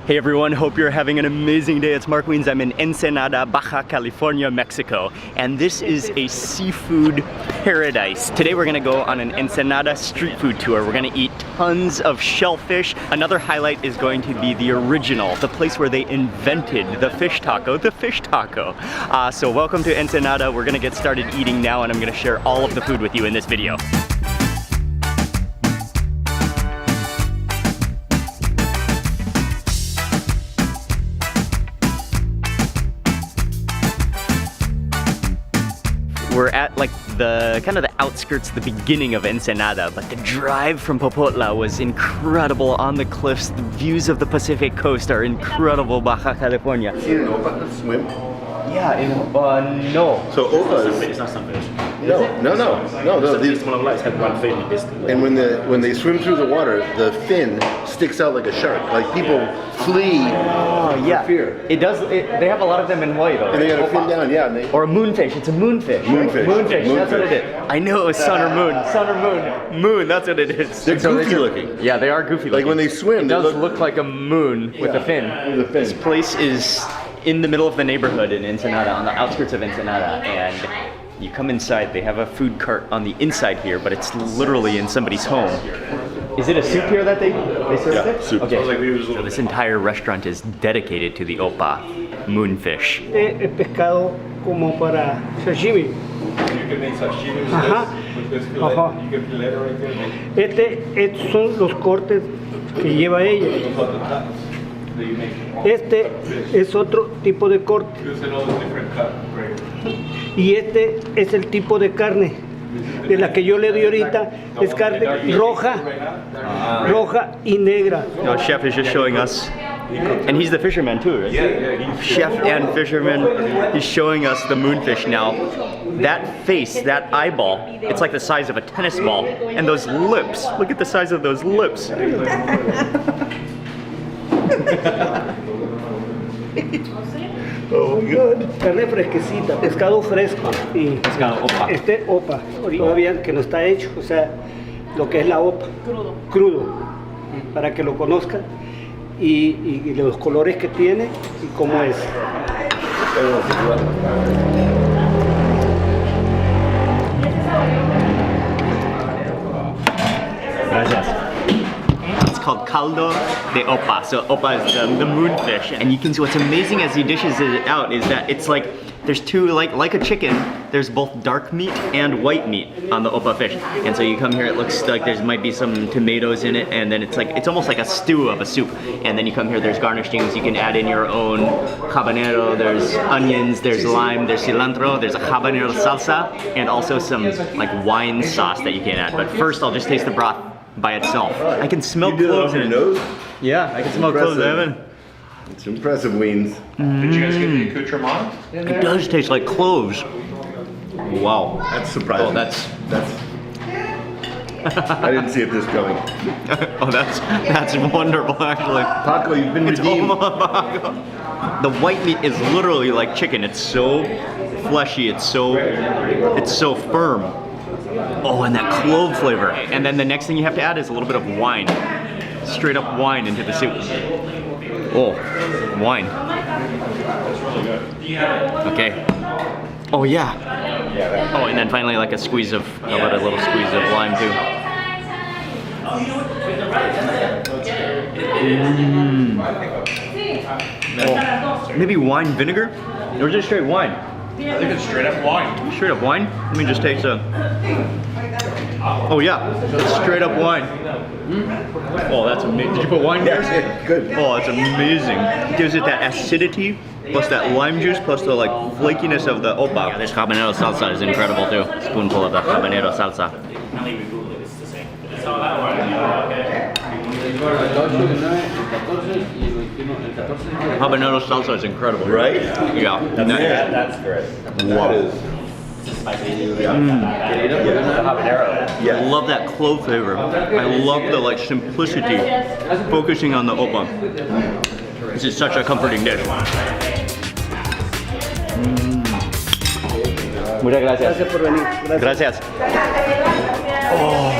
Hey everyone, hope you're having an amazing day. It's Mark Weens. I'm in Ensenada, Baja California, Mexico. And this is a seafood paradise. Today we're gonna go on an Ensenada street food tour. We're gonna eat tons of shellfish. Another highlight is going to be the original, the place where they invented the fish taco, So welcome to Ensenada. We're gonna get started eating now and I'm gonna share all of the food with you in this video. We're at like the kind of the outskirts, the beginning of Ensenada, but the drive from Popotla was incredible on the cliffs. The views of the Pacific coast are incredible, Baja California. Seen an opa swim? Yeah, no. So opas. It's not sunfish. No. These smaller lights have one fin, basically. And when they swim through the water, the fin sticks out like a shark. Like people flee. Oh yeah. Fear. It does. They have a lot of them in Hawaii though. And they got a fin down, yeah. And they, or a moonfish. It's a moonfish. Moonfish. That's what it is. I know it was sun or moon. Sun or moon. Moon. That's what it is. they're goofy looking. Yeah, they are goofy looking. Like when they swim, it they does look like a moon with a fin. With a fin. This place is in the middle of the neighborhood in Ensenada, on the outskirts of Ensenada, and you come inside. They have a food cart on the inside here, but it's literally in somebody's home. Is it a soup here that they serve? Yeah, soup. Okay. So this entire restaurant is dedicated to the opa, moonfish. Este pescado como para sashimi. You can make sashimi Ajá. with this fillet. Ajá. You can fillet it right there. Estos son los cortes que lleva ella. That you make. Este es otro tipo de corte. Using all the different cut. Right. Y este es el tipo de carne de la que yo le doy ahorita. Es carne roja y negra. No, chef is just showing us, and he's the fisherman too, right? Yeah. Chef and fisherman, he's showing us the moonfish now. That face, that eyeball, it's like the size of a tennis ball. And those lips, look at the size of those lips. Oh my God. Carne fresquecita, pescado fresco. Y Pescado opa. este opa, todavía que no está hecho, o sea, lo que es la opa. Crudo. Para que lo conozcan. Y los colores que tiene y cómo es. Gracias. It's called caldo de opa. So opa is the moonfish. And you can see what's amazing as he dishes it out is that it's like, there's two, like a chicken, there's both dark meat and white meat on the opa fish. And so you come here, it looks like there might be some tomatoes in it, and then it's almost like a stew of a soup. And then you come here, there's garnishings, you can add in your own habanero, there's onions, there's lime, there's cilantro, there's a habanero salsa, and also some like wine sauce that you can add. But first I'll just taste the broth by itself. I can smell cloves in it. Nose? Yeah, I can smell cloves, Evan. It's impressive, Weens. Did you guys get the accoutrement? It does taste like cloves. Wow. That's surprising. Oh, that's I didn't see it this coming. oh, that's wonderful actually. Paco, you've been redeemed. The white meat is literally like chicken. It's so fleshy. It's so firm. Oh, and that clove flavor. And then the next thing you have to add is a little bit of wine. Straight up wine into the soup. Oh, wine. Okay. Oh yeah. Oh, and then finally like a squeeze of, how about a little squeeze of lime too. Oh, maybe wine vinegar? Or just straight wine? I think it's straight up wine. Straight up wine? Let me just taste a... Oh yeah, it's straight up wine. Oh, that's amazing. Did you put wine there? Yeah, good. Oh, it's amazing. It gives it that acidity, plus that lime juice, plus the like flakiness of the opa. Yeah, this habanero salsa is incredible too. Spoonful of the habanero salsa. Habanero salsa is incredible. Right? Yeah. That's great. Wow. That is. I love that clove flavor. I love the like simplicity, focusing on the opa. This is such a comforting dish. Muchas gracias. Gracias por venir. Gracias. Gracias. Oh.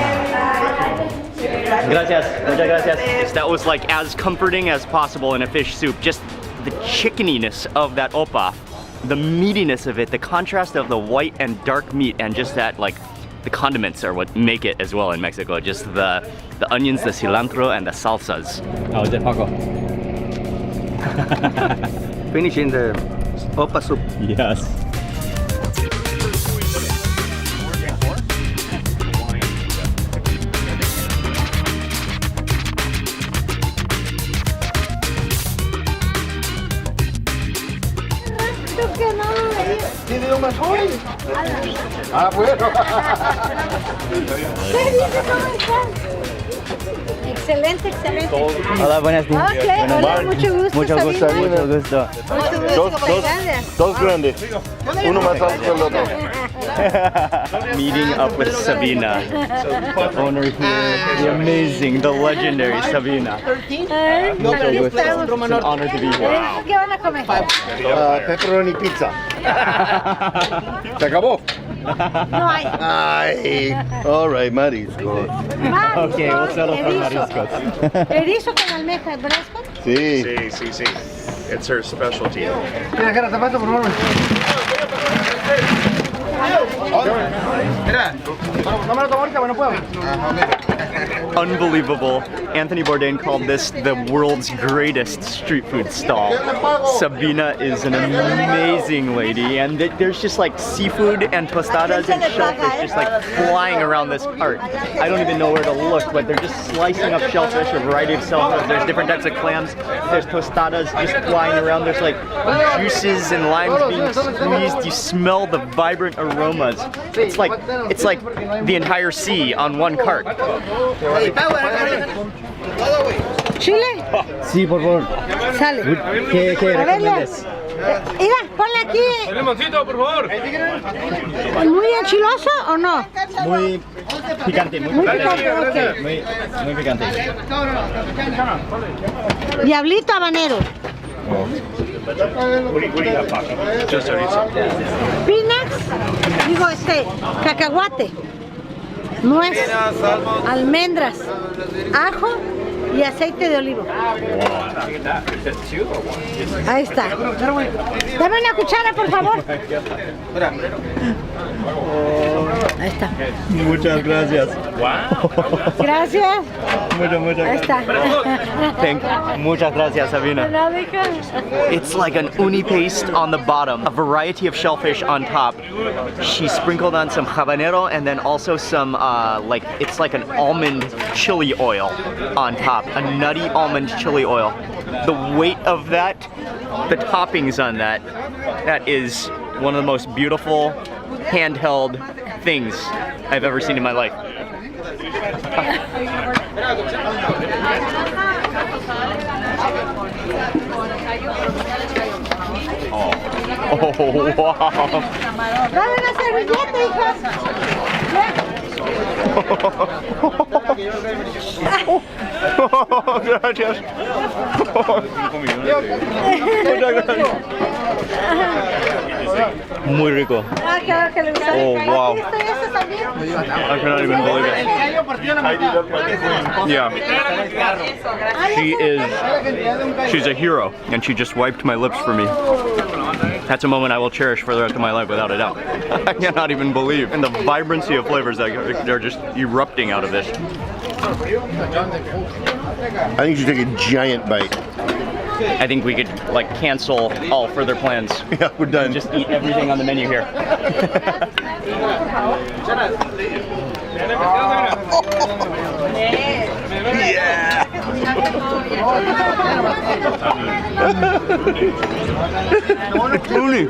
Gracias. Muchas gracias. That was like as comforting as possible in a fish soup. Just the chickeniness of that opa, the meatiness of it, the contrast of the white and dark meat, and just that like the condiments are what make it as well in Mexico. Just the onions, the cilantro, and the salsas. How is it, Paco? Finishing the opa soup. Yes. ¿Tiene lo mejor? Ah, bueno. Excelente, excelente. Hola, buenas noches. Ok, hola, mucho gusto. Mucho gusto, Sabina. mucho gusto. Mucho gusto, gracias. Dos grandes. Uno más alto que el otro. Meeting up with Sabina, the owner here, the amazing, the legendary Sabina. Aquí estamos. It's an honor to be here. ¿Qué van a comer? Pepperoni pizza. ¿Se acabó? No hay. Ay. All right, mariscos. Okay, we'll settle for Erizo. mariscos. Erizo con almeja, ¿verdad? Sí. Sí. It's her specialty. Unbelievable. Anthony Bourdain called this the world's greatest street food stall. Sabina is an amazing lady, and there's just like seafood and tostadas and shellfish just like flying around this cart. I don't even know where to look, but they're just slicing up shellfish, a variety of shellfish. There's different types of clams. There's tostadas just flying around. There's like juices and limes being squeezed. You smell the vibrant aromas. It's like the entire sea on one cart. ¿Chile? Sí, por favor. Sale. ¿Qué A verle. Mira, ponle aquí. Limoncito, por favor. ¿Muy enchiloso o no? Muy picante, muy Muy picante. picante, ok. Muy picante. Diablito habanero. Just chorizo. Peanuts, cacahuate, nuez, almendras, ajo y aceite de olivo. Ahí está. Dame una cuchara, por favor. Ahí está. Muchas gracias. Gracias. Muchas Ahí está. Muchas gracias, Sabina. Nada, hija. It's like an uni paste on the bottom, a variety of shellfish on top. She sprinkled on some habanero and then also some it's like an almond chili oil on top, a nutty almond chili oil. The weight of that, the toppings on that is one of the most beautiful handheld things I've ever seen in my life. Oh, wow. Dame una servilleta, hija. Gracias. Muchas gracias. Muy rico. Ah, claro que le gusta. Oh, wow. Aquí está ese también. I cannot even believe it. Yeah. She's a hero, and she just wiped my lips for me. That's a moment I will cherish for the rest of my life without a doubt. I cannot even believe. And the vibrancy of flavors that are just erupting out of this. I think you should take a giant bite. I think we could like cancel all further plans. Yeah, we're done. Just eat everything on the menu here. Yeah. It's uni.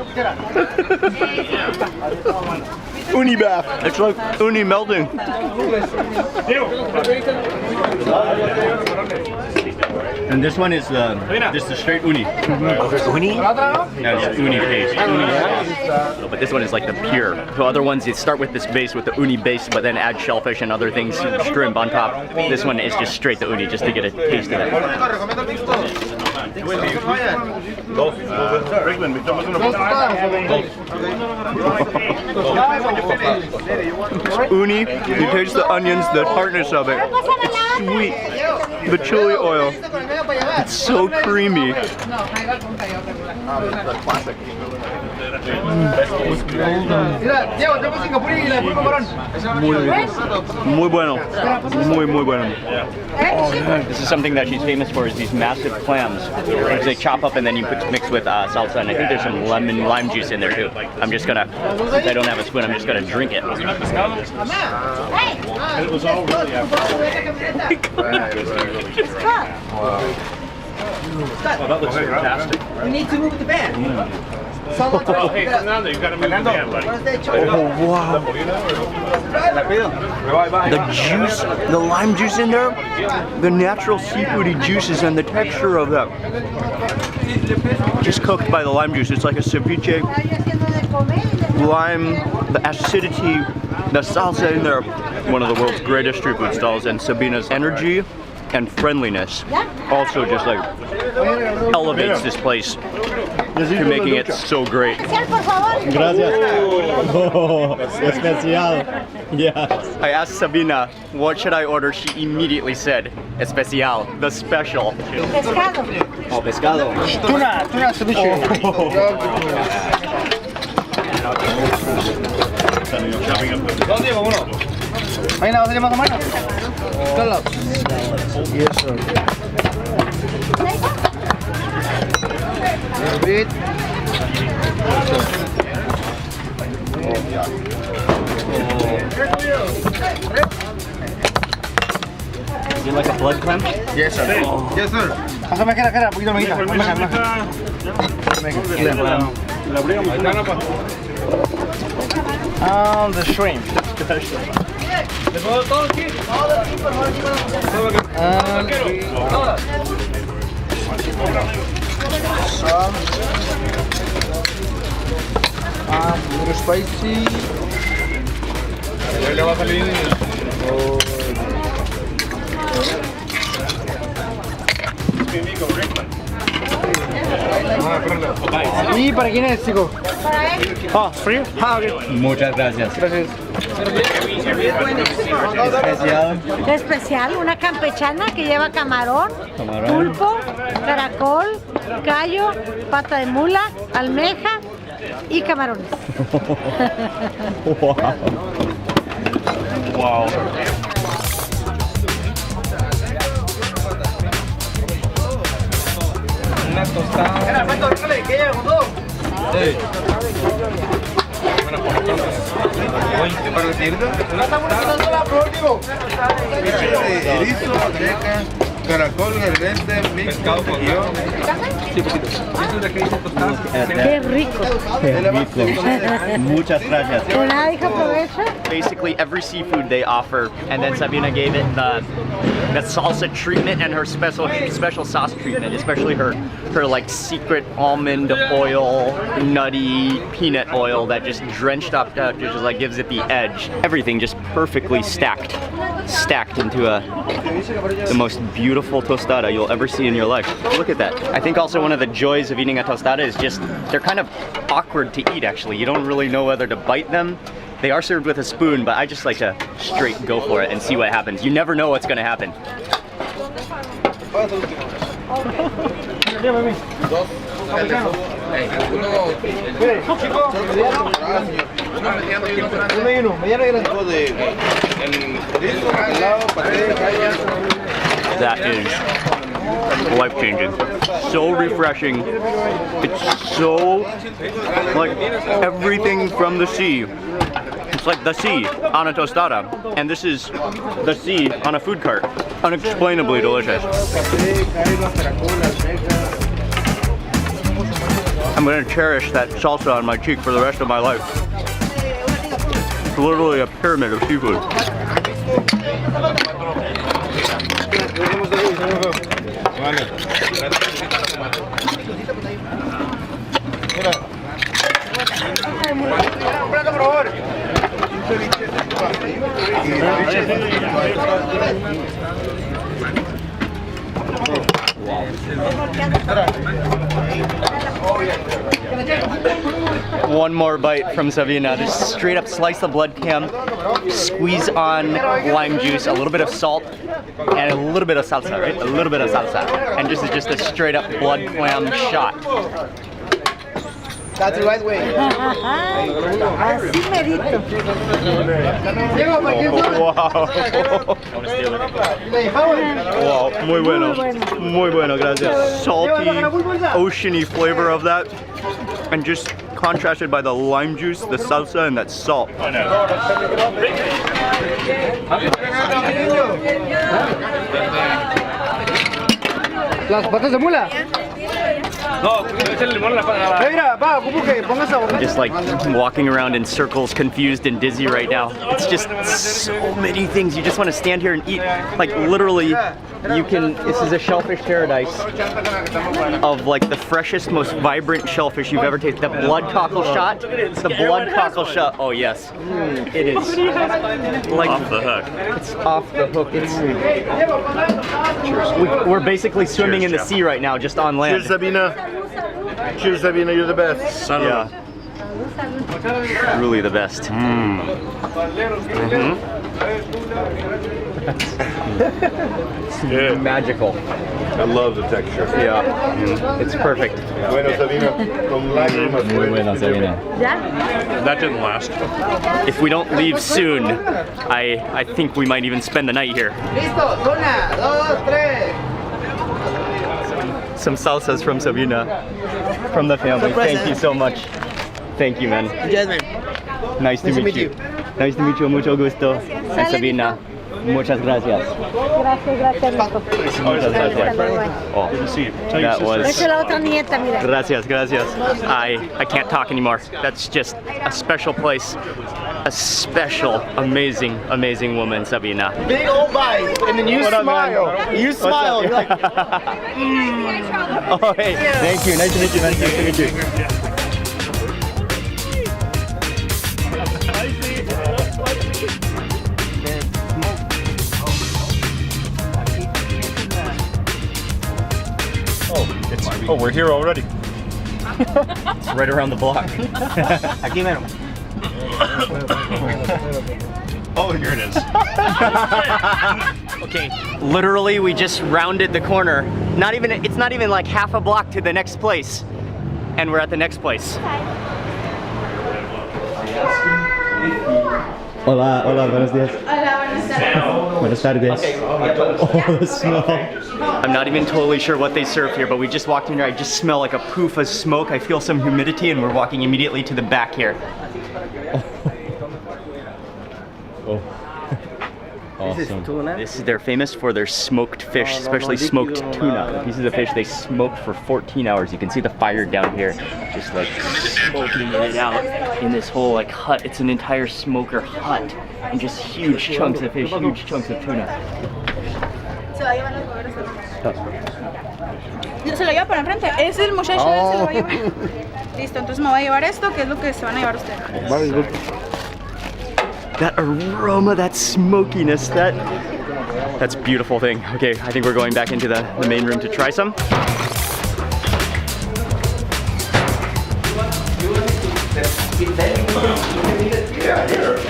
Uni bath. It's like uni melting. And this one is just the straight uni. Uni? No, it's uni paste. Uni sauce. But this one is like the pure. The other ones, you start with this base with the uni base, but then add shellfish and other things, shrimp on top. This one is just straight the uni, just to get a taste of it. Uni, you taste the onions, the tartness of it. sweet. The chili oil. It's so creamy. Muy bueno. Muy bueno. This is something that she's famous for, is these massive clams, which they chop up and then you mix with salsa, and I think there's some lime juice in there too. I'm just gonna, since I don't have a spoon, I'm just gonna drink it. It was all really Oh, that looks fantastic. We need to move the band. Oh, hey, Fernando, you gotta move the band, buddy. Oh, wow. The juice, the lime juice in there, the natural seafoody juices and the texture of that. Just cooked by the lime juice. It's like a ceviche. Lime, the acidity, the salsa in there. One of the world's greatest street food stalls, and Sabina's energy and friendliness also just like elevates this place to making it so great. Gracias. Oh, especial. Yes. I asked Sabina, what should I order? She immediately said, especial, the special. Pescado. Oh, pescado. Tuna ceviche. Ahí nada, ¿sería más o menos? Y eso. You like a blood clam? Yes, sir. Yes, sir. Pásame cara, un poquito me quita. The shrimp. A little spicy. ¿Y para quién es, chico? Para él. Ah, frío. Ah, ok. Muchas gracias. Gracias. Especial. Especial, una campechana que lleva camarón, pulpo, caracol, callo, pata de mula, almeja y camarones. Wow. Una tostada. Caracol, garganta, pescado con guión. Qué rico. Muchas gracias. De nada, hija, aprovecha. Basically every seafood they offer, and then Sabina gave it the salsa treatment and her special sauce treatment, especially her like secret almond oil, nutty peanut oil that just drenched up, just like gives it the edge. Everything just perfectly stacked into the most beautiful tostada you'll ever see in your life. Look at that. I think also one of the joys of eating a tostada is just they're kind of awkward to eat. Actually, you don't really know whether to bite them. They are served with a spoon, but I just like to straight go for it and see what happens. You never know what's gonna happen. That is life-changing. So refreshing. It's so like everything from the sea. It's like the sea on a tostada, and this is the sea on a food cart. Unexplainably delicious. I'm gonna cherish that salsa on my cheek for the rest of my life. It's literally a pyramid of seafood. One more bite from Sabina. Just straight up slice the blood cam, squeeze on lime juice, a little bit of salt, and a little bit of salsa, right? A little bit of salsa. And just a straight up blood clam shot. That's the right way. Así merito. Wow, muy bueno. Muy bueno, gracias. Salty, oceany flavor of that. And just contrasted by the lime juice, the salsa, and that salt. Las patas de mula. Just like walking around in circles, confused and dizzy right now. It's just so many things. You just want to stand here and eat. Like literally, you can, this is a shellfish paradise of like the freshest, most vibrant shellfish you've ever tasted. The blood cockle shot, the blood cockle shot. Oh yes, it is like Off the hook. It's off the hook. It's we're basically swimming in the sea right now, just on land. Cheers, Sabina. Cheers, Sabina. You're the best. Yeah. Truly the best. Good. Magical. I love the texture. Yeah. It's perfect. Bueno, Sabina. Con lágrimas. Muy bueno, Sabina. ¿Ya? That didn't last. If we don't leave soon, I think we might even spend the night here. Listo, 1, 2, 3. Some salsas from Sabina, from the family. Thank you so much. Thank you, man. Nice to meet you. Nice to meet you. Mucho gusto. And Sabina, muchas gracias. Gracias, Nico. Muchas gracias. Oh, that was. Esa es la otra nieta, mira. Gracias, gracias. I can't talk anymore. That's just a special place. A special, amazing, amazing woman, Sabina. Big old bite, and then you smile. You smile. You're like, Oh, hey, thank you. Nice to meet you, man. Nice to meet you. Oh, we're here already. It's right around the block. aquí mero. Oh, here it is. Okay, literally we just rounded the corner. It's not even like half a block to the next place. And we're at the next place. Hola, hola, buenos días. Buenas tardes. Oh, the smell. I'm not even totally sure what they serve here, but we just walked in here. I just smell like a poof of smoke. I feel some humidity, and we're walking immediately to the back here. Oh. Awesome. They're famous for their smoked fish, especially smoked tuna. The pieces of fish they smoke for 14 hours. You can see the fire down here, just like smoking it out in this whole like hut. It's an entire smoker hut, and just huge chunks of fish, huge chunks of tuna. Se lo lleva para enfrente. Es el muchacho, él se lo va a llevar. Listo, entonces me voy a llevar esto, que es lo que se van a llevar ustedes. That aroma, that smokiness, that's a beautiful thing. Okay, I think we're going back into the main room to try some.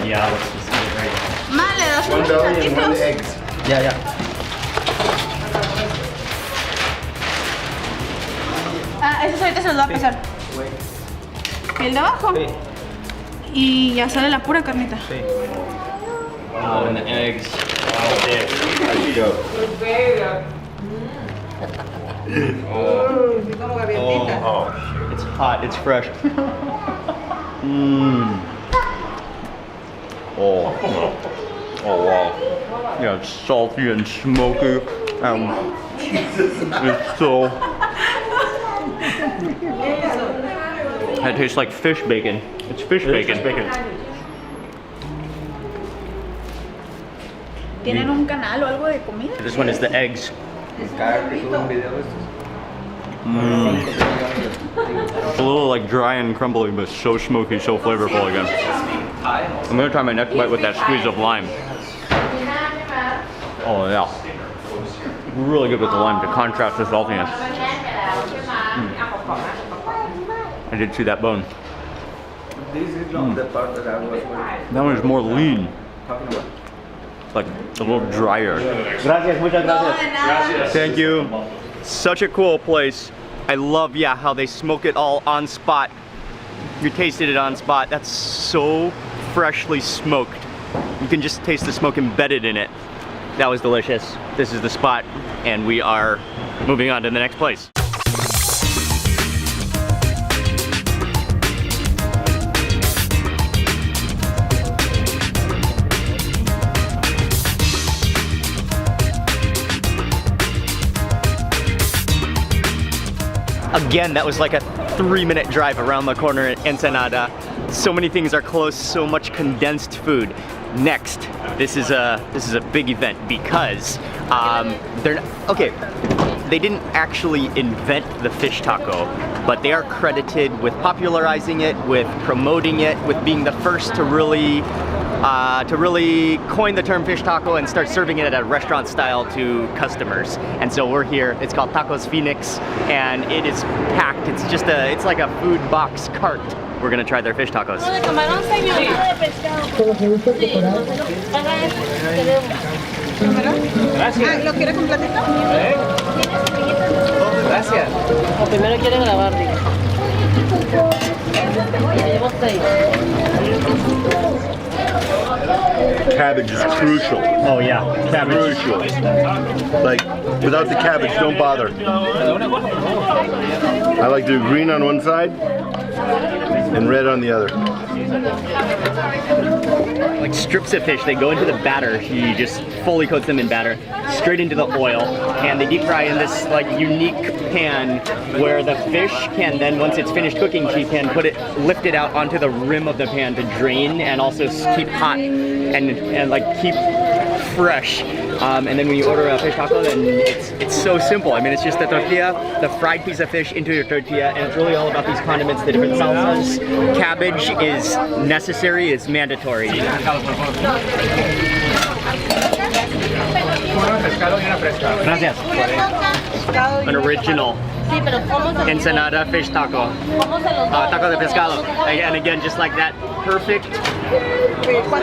Yeah, let's just get it right. Ma, le das unos One platitos. eggs. Ya, ya. Ah, esos ahorita se los voy a pasar. El de abajo. Y ya sale la pura carnita. Oh, and the eggs. Oh, it's hot, it's fresh. Oh, wow. Yeah, it's salty and smoky. It's so. It tastes like fish bacon. It's fish bacon. ¿Tienen un canal o algo de comida? This one is the eggs. It's a little like dry and crumbly, but so smoky, so flavorful again. I'm gonna try my next bite with that squeeze of lime. Oh yeah. Really good with the lime to contrast the saltiness. I did see that bone. This is not the part that I was That one is more lean. like a little drier. Gracias, muchas gracias. Thank you. Such a cool place. I love, yeah, how they smoke it all on spot. You tasted it on spot. That's so freshly smoked. You can just taste the smoke embedded in it. That was delicious. This is the spot, and we are moving on to the next place. Again, that was like a 3-minute drive around the corner in Ensenada. So many things are close, so much condensed food. Next, this is a big event because they didn't actually invent the fish taco, but they are credited with popularizing it, with promoting it, with being the first to really coin the term fish taco and start serving it at a restaurant style to customers. And so we're here. It's called Tacos Phoenix, and it is packed. It's like a food box cart. We're gonna try their fish tacos. ¿Lo quiere completito? Gracias. O primero quiere grabar, digo. Llevo 6. Cabbage is crucial. Oh yeah, cabbage. Crucial. Like, without the cabbage, don't bother. I like to do green on one side and red on the other. Like strips of fish, they go into the batter. He just fully coats them in batter, straight into the oil, and they deep fry in this like unique pan where the fish can then, once it's finished cooking, she can lift it out onto the rim of the pan to drain and also keep hot and like keep fresh. And then when you order a fish taco, then it's so simple. I mean, it's just the tortilla, the fried piece of fish into your tortilla, and it's really all about these condiments, the different salsas. Cabbage is necessary, it's mandatory. Gracias. An original Ensenada fish taco. Taco de pescado. And again, just like that, perfect,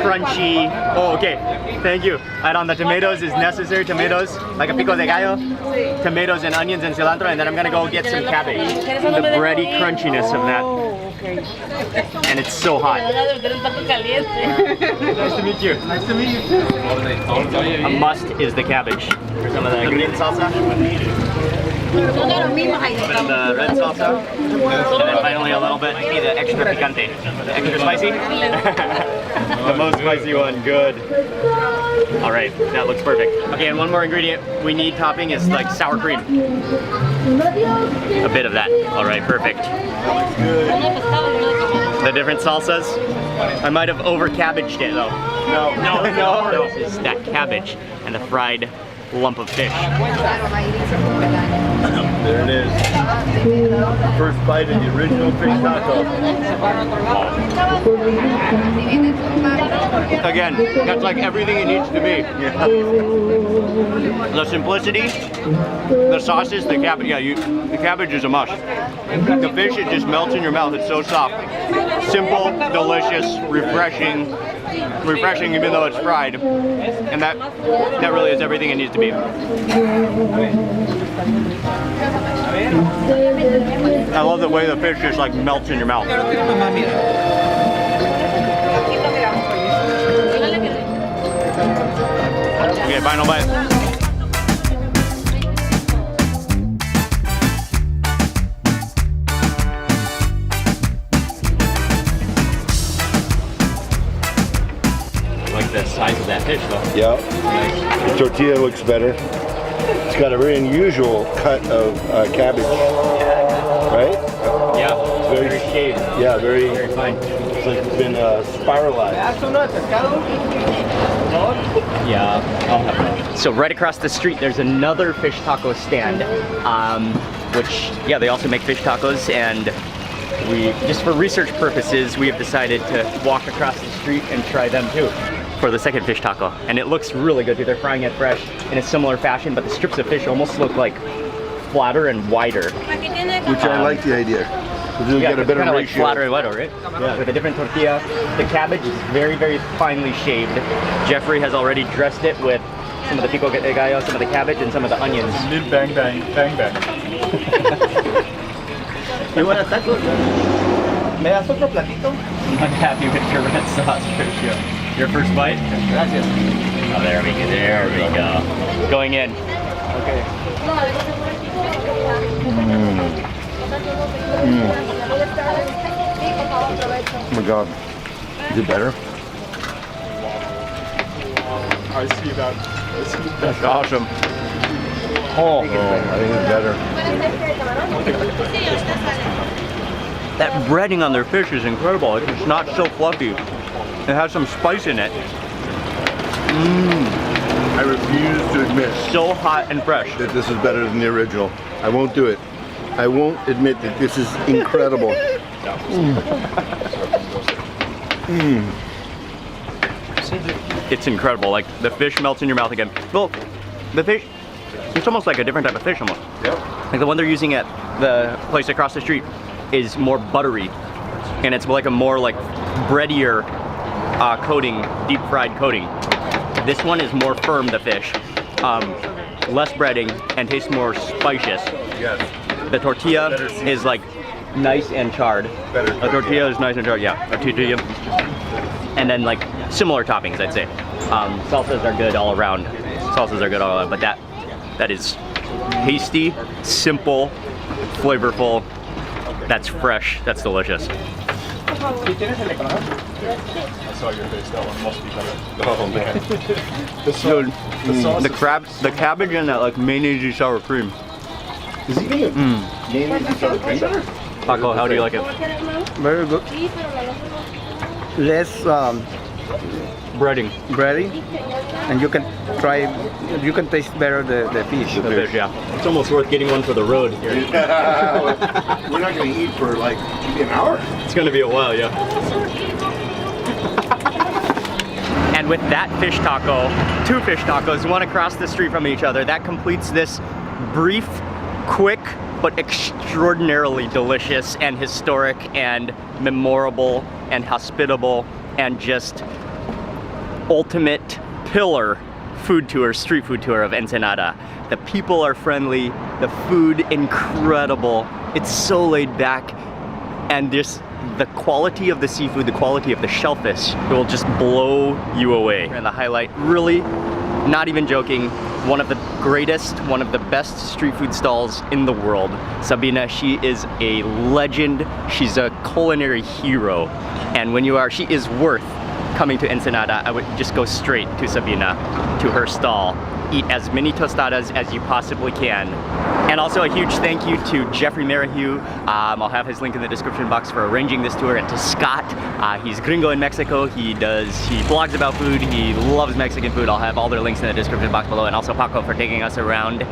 crunchy. Oh, okay. Thank you. And on the tomatoes is necessary. Tomatoes, like a pico de gallo. Tomatoes and onions and cilantro. And then I'm gonna go get some cabbage. The bready crunchiness of that. And it's so hot. Nice to meet you. Nice to meet you too. A must is the cabbage. Here's some of the green salsa. And the red salsa. And then finally a little bit, maybe the extra picante. The extra spicy. The most spicy one, good. All right, that looks perfect. Okay, and one more ingredient we need topping is like sour cream. A bit of that. All right, perfect. The different salsas. I might have over-cabbaged it though. No. It's that cabbage and the fried lump of fish. There it is. First bite of the original fish taco. Again, that's like everything it needs to be. Yeah. The simplicity, the sauces, the cabbage. Yeah, the cabbage is a must. The fish, it just melts in your mouth. It's so soft. Simple, delicious, refreshing. Refreshing even though it's fried. And that really is everything it needs to be. I love the way the fish just like melts in your mouth. Okay, final bite. The size of that fish though. Yeah. Nice. The tortilla looks better. It's got a very unusual cut of cabbage. Right? Yeah. Very shaved. Yeah, very fine. It's like it's been spiralized. Yeah, I'll have that. So right across the street there's another fish taco stand, which, yeah, they also make fish tacos, and just for research purposes, we have decided to walk across the street and try them too for the second fish taco. And it looks really good too. They're frying it fresh in a similar fashion, but the strips of fish almost look like flatter and wider. Which I like the idea. You get a better kind of like ratio. flatter and wetter, right? Yeah. With a different tortilla. The cabbage is very, very finely shaved. Jeffrey has already dressed it with some of the pico de gallo, some of the cabbage, and some of the onions. Bang, bang, bang, bang. You want a taco? ¿Me das otro platito? I'm happy with your red sauce, Tricia. Your first bite? Gracias. Oh, there we go. There we go. Going in. Okay. Oh my God. Is it better? I see that. That's awesome. Oh, I think it's better. That breading on their fish is incredible. It's not so fluffy. It has some spice in it. I refuse to admit So hot and fresh. that this is better than the original. I won't do it. I won't admit that this is incredible. It's incredible. Like the fish melts in your mouth again. Well, the fish, it's almost like a different type of fish almost. Yep. Like the one they're using at the place across the street is more buttery, and it's like a more like breadier coating, deep fried coating. This one is more firm, the fish, less breading, and tastes more spicious. Yes. The tortilla is like nice and charred. Better The tortilla is nice and charred, yeah. A tortilla. And then like similar toppings, I'd say. Salsas are good all around. But that is tasty, simple, flavorful. That's fresh. That's delicious. I saw your face. That one must be better. Oh man. The cabbage and that like mayonnaise sour cream. Is he gonna mayonnaise sour cream better? Paco, how do you like it? Very good. Less Breading. bready, and you can taste better the fish. The fish, yeah. It's almost worth getting one for the road here. We're not gonna eat for like maybe an hour. It's gonna be a while, yeah. And with that fish taco, 2 fish tacos, one across the street from each other, that completes this brief, quick, but extraordinarily delicious and historic and memorable and hospitable and just ultimate pillar food tour, street food tour of Ensenada. The people are friendly, the food incredible, it's so laid back, and just the quality of the seafood, the quality of the shellfish will just blow you away. And the highlight, really, not even joking, one of the greatest, one of the best street food stalls in the world. Sabina, she is a legend. She's a culinary hero. And when she is worth coming to Ensenada. I would just go straight to Sabina, to her stall. Eat as many tostadas as you possibly can. And also a huge thank you to Jeffrey Merrihew. I'll have his link in the description box for arranging this tour, and to Scott. He's gringo in Mexico. He blogs about food. He loves Mexican food. I'll have all their links in the description box below, and also Paco for taking us around.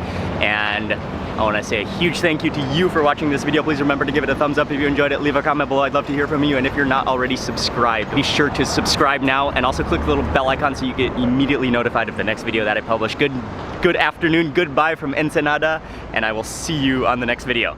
And I want to say a huge thank you to you for watching this video. Please remember to give it a thumbs up if you enjoyed it. Leave a comment below. I'd love to hear from you. And if you're not already subscribed, be sure to subscribe now, and also click the little bell icon so you get immediately notified of the next video that I publish. Good afternoon, goodbye from Ensenada, and I will see you on the next video.